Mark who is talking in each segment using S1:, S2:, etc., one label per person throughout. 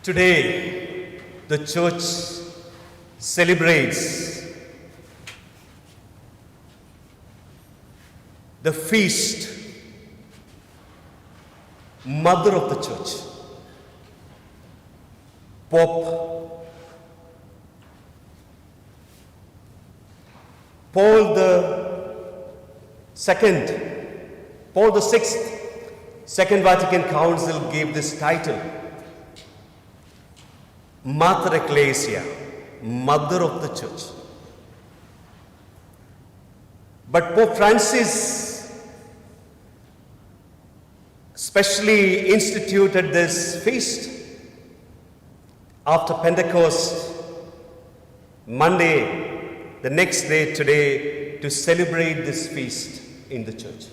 S1: Today, the church celebrates the feast, Mother of the Church, Pope Paul VI, Second Vatican Council gave this title, Mater Ecclesia, Mother of the Church. But Pope Francis specially instituted this feast after Pentecost, Monday, the next day today, to celebrate this feast in the church.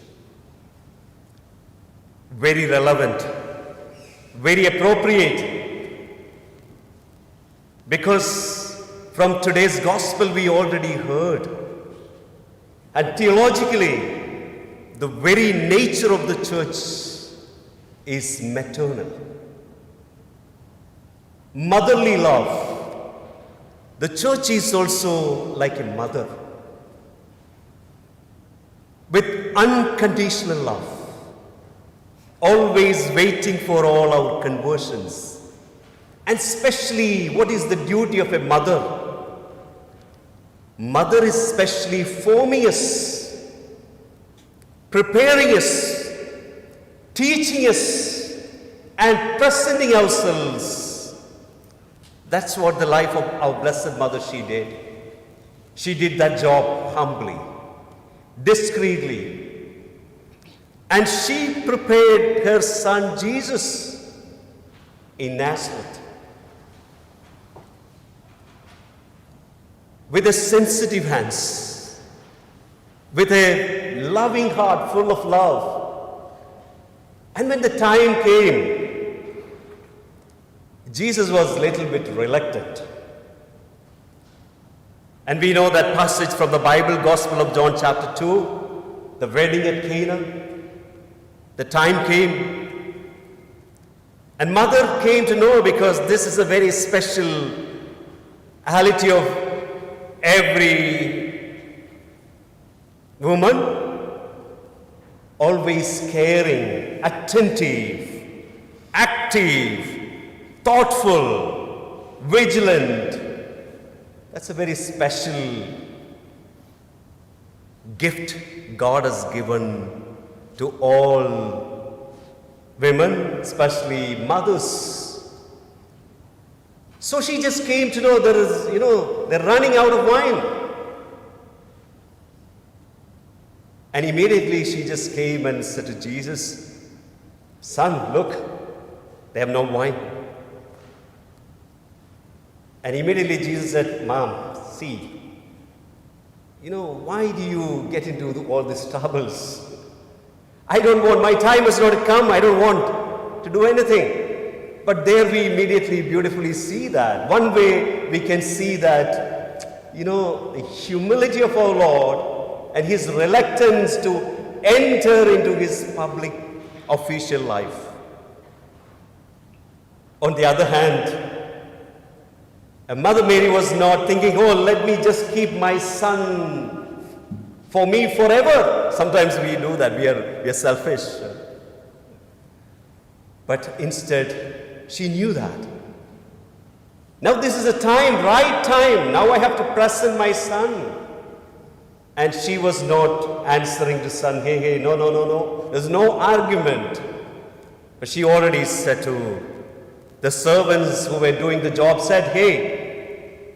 S1: Very relevant, very appropriate, because from today's gospel we already heard, and theologically, the very nature of the church is maternal. Motherly love. The church is also like a mother with unconditional love, always waiting for all our conversions. And especially, what is the duty of a mother? Mother is especially forming us, preparing us, teaching us, and presenting ourselves. That's what the life of our Blessed Mother, she did. She did that job humbly, discreetly. And she prepared her son Jesus in Nazareth with a sensitive hands, with a loving heart full of love. And when the time came, Jesus was a little bit reluctant. And we know that passage from the Bible, Gospel of John chapter 2, the wedding at Cana. The time came, and mother came to know, because this is a very special reality of every woman, always caring, attentive, active, thoughtful, vigilant. That's a very special gift God has given to all women, especially mothers. So she just came to know they're running out of wine. And immediately she just came and said to Jesus, "Son, look, they have no wine." And immediately Jesus said, "Mom, see, why do you get into all these troubles? I don't want, my time has not come, I don't want to do anything." But there we immediately beautifully see that. One way we can see that, the humility of our Lord and his reluctance to enter into his public official life. On the other hand, Mother Mary was not thinking, "Oh, let me just keep my son for me forever." Sometimes we do that, we are selfish. But instead, she knew that. Now this is the time, right time. Now I have to present my son. And she was not answering to son, hey, no. There's no argument. But she already said to the servants who were doing the job, said, "Hey,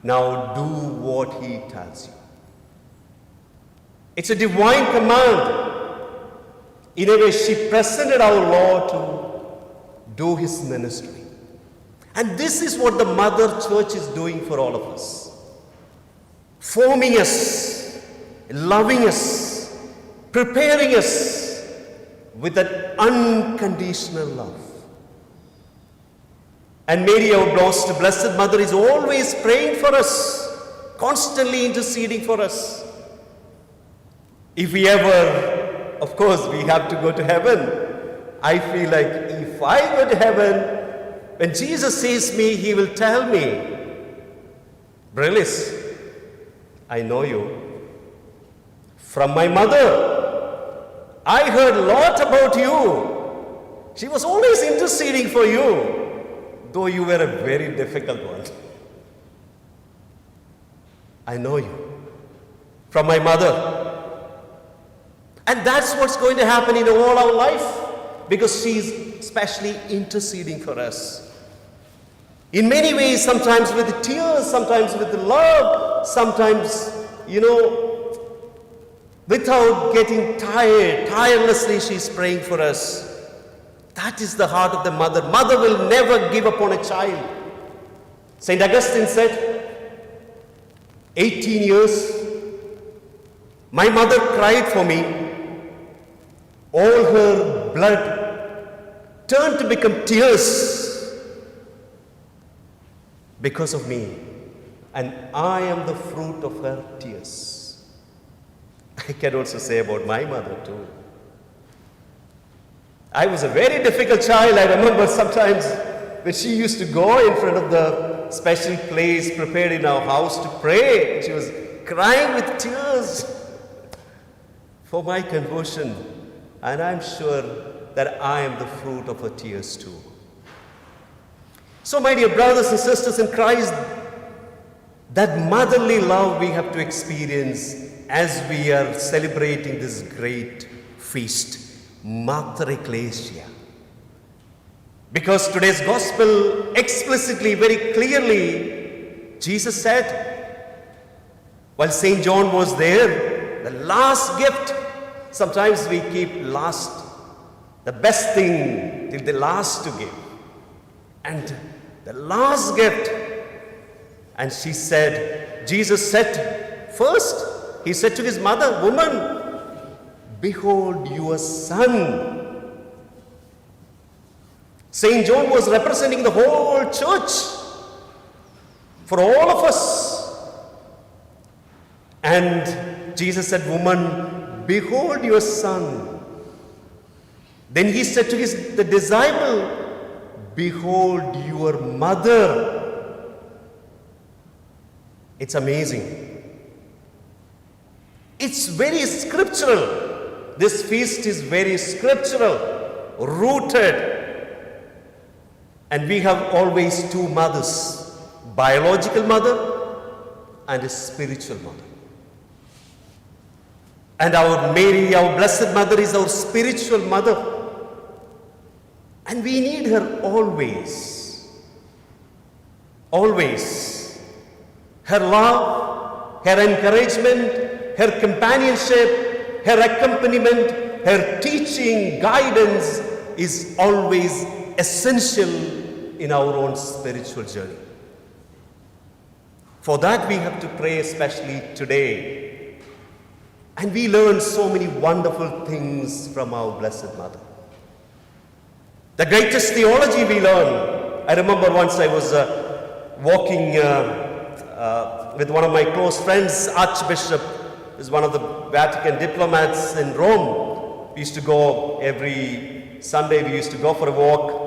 S1: now do what he tells you." It's a divine command. In a way, she presented our Lord to do his ministry. And this is what the Mother Church is doing for all of us. Forming us, loving us, preparing us with that unconditional love. And Mary, our Blessed Mother, is always praying for us, constantly interceding for us. If we ever, of course, we have to go to heaven. I feel like if I go to heaven, When Jesus sees me, he will tell me, Brillis, I know you. From my mother, I heard a lot about you. She was always interceding for you, though you were a very difficult one. I know you. From my mother. And that's what's going to happen in all our life, because she's especially interceding for us. In many ways, sometimes with tears, sometimes with love, sometimes, without getting tired, tirelessly she's praying for us. That is the heart of the mother. Mother will never give up on a child. St. Augustine said, 18 years, my mother cried for me. All her blood turned to become tears because of me. And I am the fruit of her tears. I can also say about my mother too. I was a very difficult child. I remember sometimes when she used to go in front of the special place prepared in our house to pray. She was crying with tears for my conversion. And I'm sure that I am the fruit of her tears too. So, my dear brothers and sisters in Christ, that motherly love we have to experience as we are celebrating this great feast, Mater Ecclesia. Because today's gospel explicitly, very clearly, Jesus said, while St. John was there, the last gift, sometimes we keep the best thing till the last to give. And the last gift, and Jesus said, first, he said to his mother, woman, behold your son. St. John was representing the whole church for all of us. And Jesus said, woman, behold your son. Then he said to the disciple, behold your mother. It's amazing. It's very scriptural. This feast is very scriptural, rooted. And we have always two mothers, biological mother and a spiritual mother. And our Mary, our Blessed Mother, is our spiritual mother. And we need her always. Always. Her love, her encouragement, her companionship, her accompaniment, her teaching, guidance is always essential in our own spiritual journey. For that we have to pray especially today. And we learn so many wonderful things from our Blessed Mother. The greatest theology we learn. I remember once I was walking with one of my close friends, Archbishop, is one of the Vatican diplomats in Rome. We used to go every Sunday, we used to go for a walk.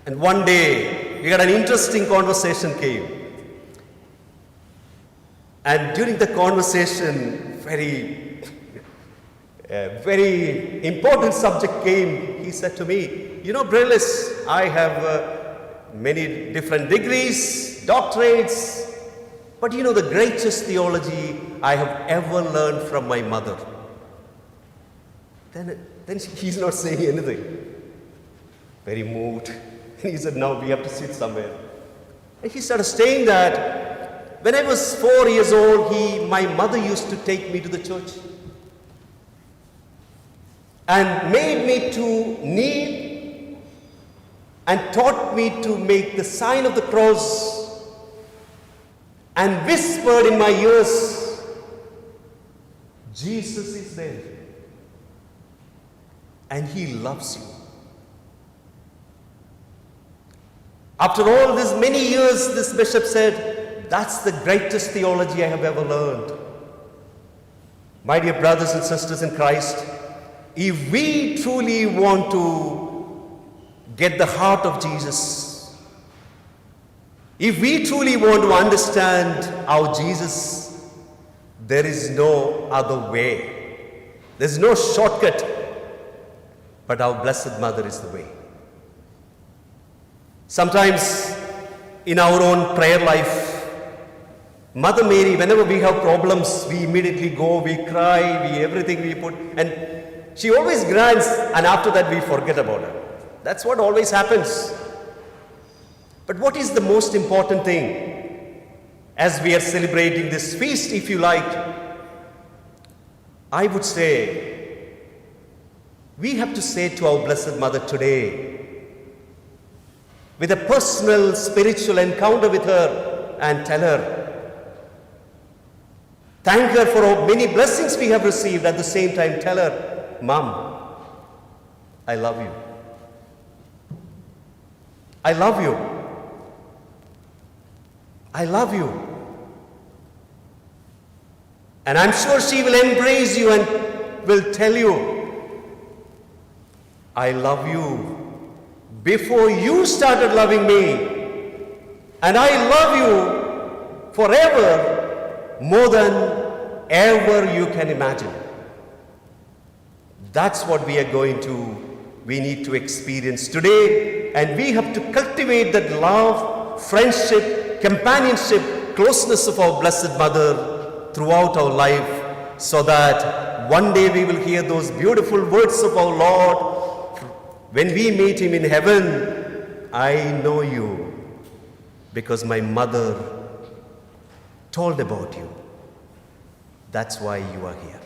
S1: And one day, we had an interesting conversation came. And during the conversation, very important subject came. He said to me, you know, Brillis, I have many different degrees, doctorates, but you know the greatest theology I have ever learned from my mother. Then he's not saying anything. Very moved. And he said, now we have to sit somewhere. And he started saying that when I was 4 years old, my mother used to take me to the church and made me to kneel and taught me to make the sign of the cross and whispered in my ears, Jesus is there and he loves you. After all these many years, this bishop said, that's the greatest theology I have ever learned. My dear brothers and sisters in Christ, if we truly want to get the heart of Jesus. If we truly want to understand our Jesus, there is no other way. There's no shortcut, but our Blessed Mother is the way. Sometimes in our own prayer life, Mother Mary, whenever we have problems, we immediately go, we cry, everything we put, and she always grants, and after that we forget about her. That's what always happens. But what is the most important thing as we are celebrating this feast, if you like? I would say, we have to say to our Blessed Mother today, with a personal spiritual encounter with her, and tell her, thank her for all many blessings we have received. At the same time, tell her, Mom, I love you. I love you. I love you. And I'm sure she will embrace you and will tell you, I love you before you started loving me. And I love you forever, more than ever you can imagine. That's what we need to experience today. And we have to cultivate that love, friendship, companionship, closeness of our Blessed Mother throughout our life, so that one day we will hear those beautiful words of our Lord when we meet Him in heaven. I know you because my mother told about you. That's why you are here.